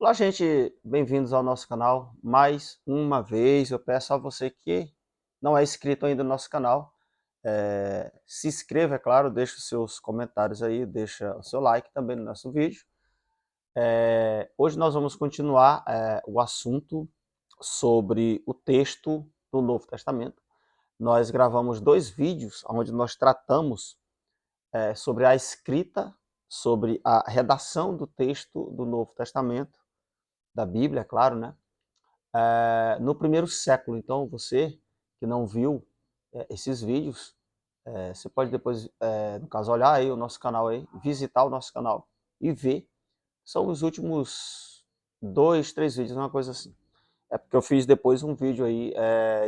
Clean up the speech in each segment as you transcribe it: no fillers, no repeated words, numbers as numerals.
Olá, gente, bem-vindos ao nosso canal. Mais uma vez, eu peço a você que não é inscrito ainda no nosso canal, se inscreva, é claro, deixa os seus comentários aí, deixa o seu like também no nosso vídeo. Hoje nós vamos continuar o assunto sobre o texto do Novo Testamento. Nós gravamos 2 vídeos onde nós tratamos sobre a escrita, sobre a redação do texto do Novo Testamento, da Bíblia, é claro, né? No primeiro século. Então, você que não viu esses vídeos, você pode depois, no caso, olhar aí o nosso canal aí, visitar o nosso canal e ver. São os últimos 2, 3 vídeos, uma coisa assim. É porque eu fiz depois um vídeo aí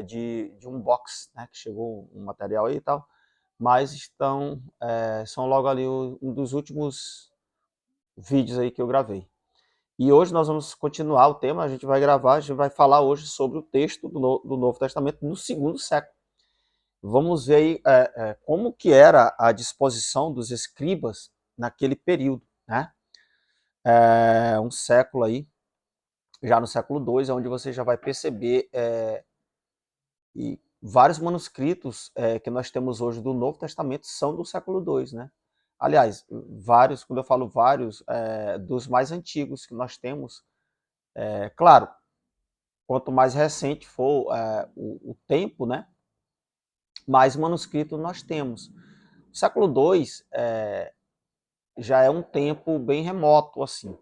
de um box, né, que chegou um material aí e tal, mas são logo ali um dos últimos vídeos aí que eu gravei. E hoje nós vamos continuar o tema, a gente vai falar hoje sobre o texto do Novo Testamento no segundo século. Vamos ver aí como que era a disposição dos escribas naquele período, né? Um século aí, já no século II, onde você já vai perceber e vários manuscritos que nós temos hoje do Novo Testamento são do século II, né? Aliás, vários, quando eu falo vários, dos mais antigos que nós temos, claro, quanto mais recente for o tempo, né, mais manuscritos nós temos. O século II já é um tempo bem remoto, assim.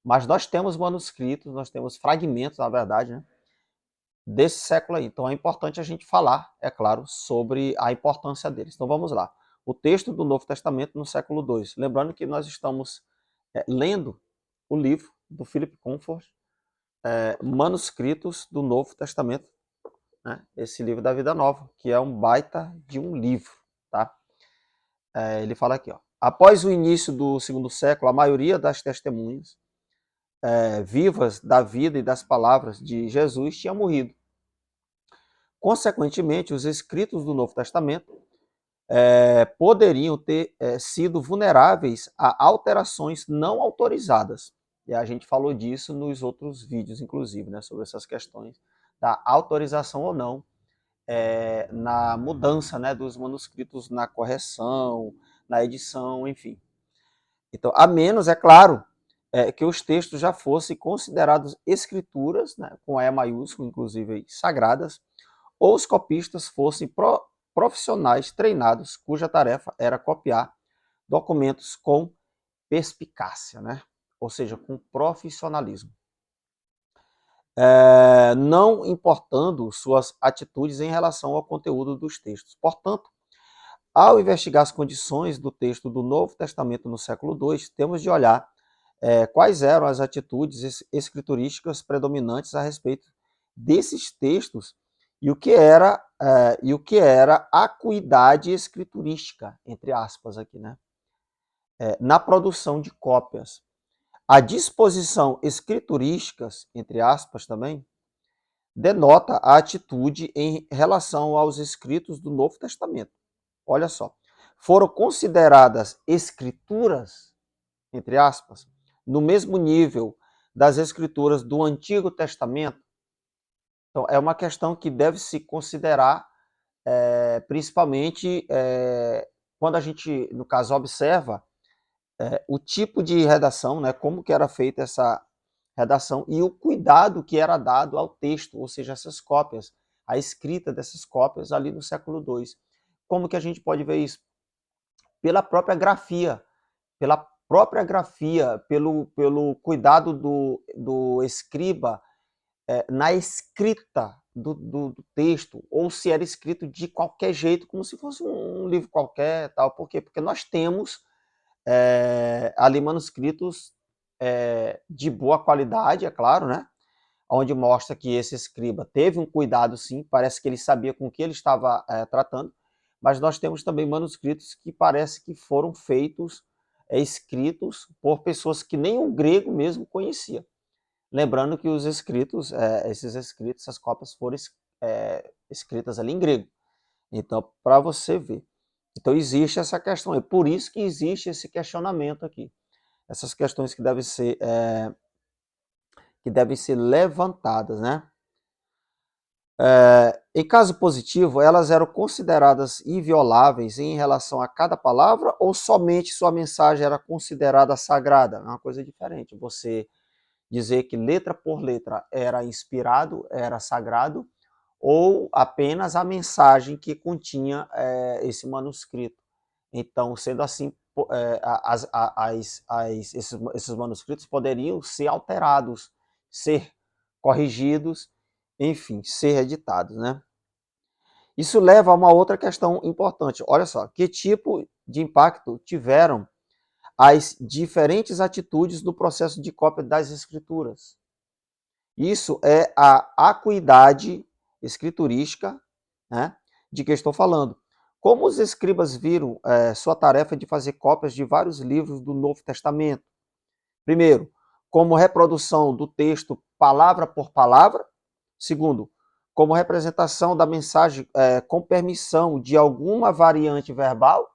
Mas nós temos manuscritos, nós temos fragmentos, na verdade, né, desse século aí. Então é importante a gente falar, é claro, sobre a importância deles. Então vamos lá. O texto do Novo Testamento no século II. Lembrando que nós estamos lendo o livro do Philip Comfort, Manuscritos do Novo Testamento, né? Esse livro da Vida Nova, que é um baita de um livro, tá? Ele fala aqui, ó. Após o início do segundo século, a maioria das testemunhas vivas da vida e das palavras de Jesus tinha morrido. Consequentemente, os escritos do Novo Testamento poderiam ter sido vulneráveis a alterações não autorizadas. E a gente falou disso nos outros vídeos, inclusive, né, sobre essas questões da autorização ou não na mudança, né, dos manuscritos, na correção, na edição, enfim. Então, a menos, é claro, que os textos já fossem considerados escrituras, né, com E maiúsculo, inclusive sagradas, ou os copistas fossem profissionais treinados, cuja tarefa era copiar documentos com perspicácia, né? Ou seja, com profissionalismo. Não importando suas atitudes em relação ao conteúdo dos textos. Portanto, ao investigar as condições do texto do Novo Testamento no século II, temos de olhar quais eram as atitudes escriturísticas predominantes a respeito desses textos e o que era acuidade escriturística, entre aspas aqui, né? Na produção de cópias. A disposição escriturísticas, entre aspas também, denota a atitude em relação aos escritos do Novo Testamento. Olha só, foram consideradas escrituras, entre aspas, no mesmo nível das escrituras do Antigo Testamento. Então, é uma questão que deve se considerar, principalmente quando a gente, no caso, observa o tipo de redação, né, como que era feita essa redação e o cuidado que era dado ao texto, ou seja, essas cópias, a escrita dessas cópias ali no século II. Como que a gente pode ver isso? Pela própria grafia, pelo cuidado do escriba na escrita do texto, ou se era escrito de qualquer jeito, como se fosse um livro qualquer, tal. Por quê? Porque nós temos ali manuscritos de boa qualidade, é claro, né? Onde mostra que esse escriba teve um cuidado, sim, parece que ele sabia com o que ele estava tratando, mas nós temos também manuscritos que parece que foram feitos, escritos por pessoas que nem o grego mesmo conhecia. Lembrando que os escritos, esses escritos, essas cópias foram escritas ali em grego. Então, para você ver. Então, existe essa questão. É por isso que existe esse questionamento aqui. Essas questões que devem ser que devem ser levantadas, né? Em caso positivo, elas eram consideradas invioláveis em relação a cada palavra ou somente sua mensagem era considerada sagrada? É uma coisa diferente. Você dizer que letra por letra era inspirado, era sagrado, ou apenas a mensagem que continha esse manuscrito. Então, sendo assim, esses manuscritos poderiam ser alterados, ser corrigidos, enfim, ser editados, né? Isso leva a uma outra questão importante. Olha só, que tipo de impacto tiveram as diferentes atitudes no processo de cópia das escrituras? Isso é a acuidade escriturística, né, de que estou falando. Como os escribas viram sua tarefa de fazer cópias de vários livros do Novo Testamento? Primeiro, como reprodução do texto palavra por palavra. Segundo, como representação da mensagem com permissão de alguma variante verbal.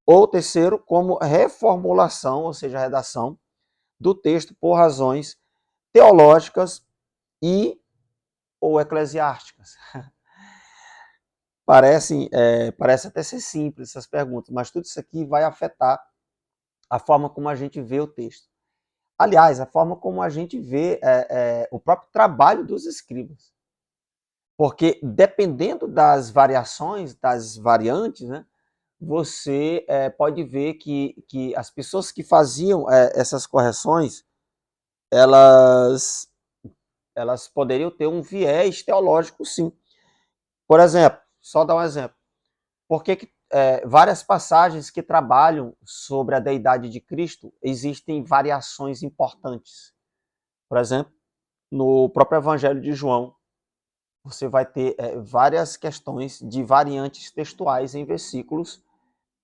Ou terceiro, como reformulação, ou seja, redação do texto por razões teológicas e ou eclesiásticas. Parece até ser simples essas perguntas, mas tudo isso aqui vai afetar a forma como a gente vê o texto. Aliás, a forma como a gente vê o próprio trabalho dos escribas. Porque dependendo das variações, das variantes, né, você pode ver que as pessoas que faziam essas correções, elas poderiam ter um viés teológico, sim. Por exemplo, só dar um exemplo. Por que várias passagens que trabalham sobre a deidade de Cristo existem variações importantes? Por exemplo, no próprio Evangelho de João, você vai ter várias questões de variantes textuais em versículos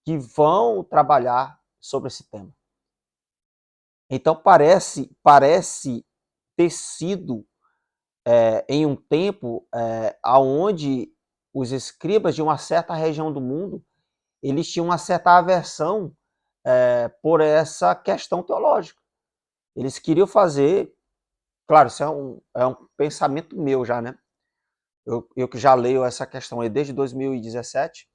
que vão trabalhar sobre esse tema. Então parece ter sido em um tempo aonde os escribas de uma certa região do mundo eles tinham uma certa aversão por essa questão teológica. Eles queriam fazer, claro, isso é um pensamento meu já, né? Eu que já leio essa questão aí desde 2017.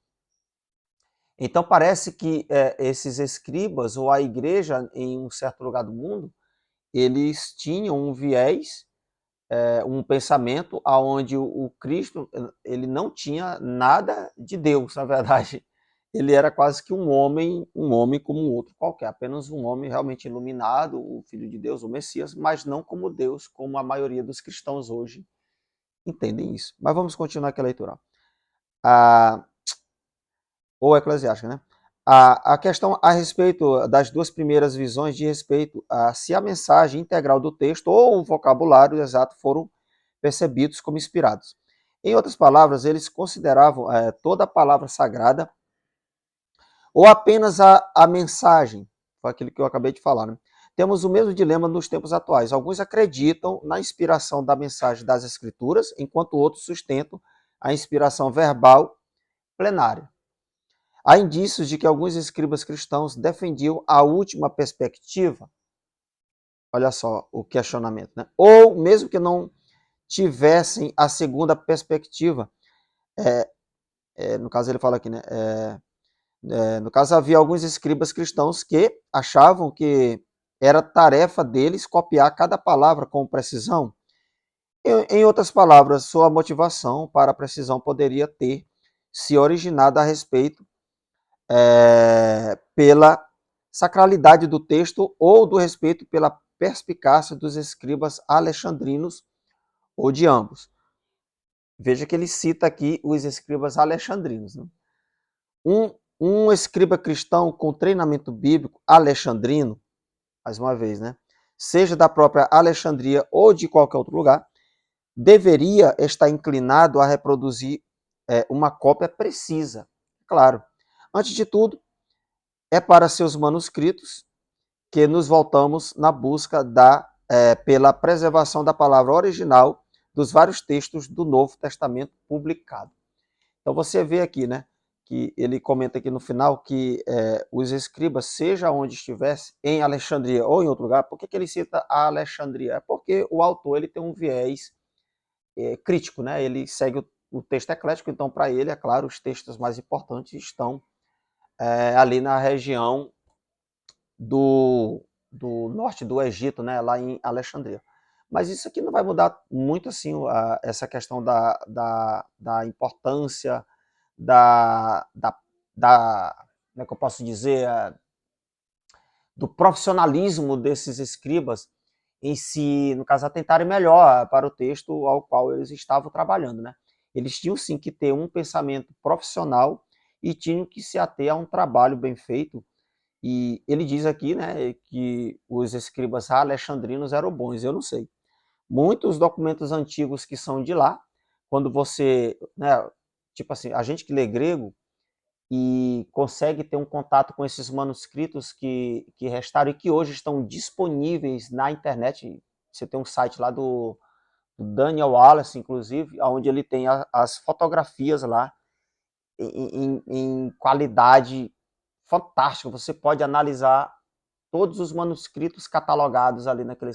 Então parece que esses escribas ou a igreja em um certo lugar do mundo, eles tinham um viés, um pensamento aonde o Cristo ele não tinha nada de Deus, na verdade. Ele era quase que um homem como um outro qualquer, apenas um homem realmente iluminado, o Filho de Deus, o Messias, mas não como Deus, como a maioria dos cristãos hoje entendem isso. Mas vamos continuar aqui a leitura. Ou eclesiástica, né? A questão a respeito das duas primeiras visões de respeito a se a mensagem integral do texto ou o vocabulário exato foram percebidos como inspirados. Em outras palavras, eles consideravam toda a palavra sagrada ou apenas a mensagem, foi aquilo que eu acabei de falar, né? Temos o mesmo dilema nos tempos atuais. Alguns acreditam na inspiração da mensagem das Escrituras, enquanto outros sustentam a inspiração verbal plenária. Há indícios de que alguns escribas cristãos defendiam a última perspectiva. Olha só o questionamento, né? Ou mesmo que não tivessem a segunda perspectiva, no caso ele fala aqui, né? No caso havia alguns escribas cristãos que achavam que era tarefa deles copiar cada palavra com precisão. Em outras palavras, sua motivação para a precisão poderia ter se originado a respeito pela sacralidade do texto ou do respeito pela perspicácia dos escribas alexandrinos ou de ambos. Veja que ele cita aqui os escribas alexandrinos. Né? Um escriba cristão com treinamento bíblico alexandrino, mais uma vez, né? Seja da própria Alexandria ou de qualquer outro lugar, deveria estar inclinado a reproduzir uma cópia precisa. Claro. Antes de tudo, é para seus manuscritos que nos voltamos na busca pela preservação da palavra original dos vários textos do Novo Testamento publicado. Então você vê aqui, né, que ele comenta aqui no final que os escribas, seja onde estivesse, em Alexandria ou em outro lugar. Por que ele cita a Alexandria? É porque o autor ele tem um viés crítico, né? Ele segue o texto eclético, então para ele, é claro, os textos mais importantes estão ali na região do norte do Egito, né? Lá em Alexandria. Mas isso aqui não vai mudar muito assim essa questão da importância como é que eu posso dizer, do profissionalismo desses escribas em si, no caso, atentarem melhor para o texto ao qual eles estavam trabalhando, né? Eles tinham sim que ter um pensamento profissional e tinham que se ater a um trabalho bem feito. E ele diz aqui, né, que os escribas alexandrinos eram bons. Eu não sei. Muitos documentos antigos que são de lá, quando você, né, tipo assim, a gente que lê grego e consegue ter um contato com esses manuscritos que restaram e que hoje estão disponíveis na internet. Você tem um site lá do Daniel Wallace, inclusive, onde ele tem as fotografias lá em qualidade fantástica. Você pode analisar todos os manuscritos catalogados ali naquele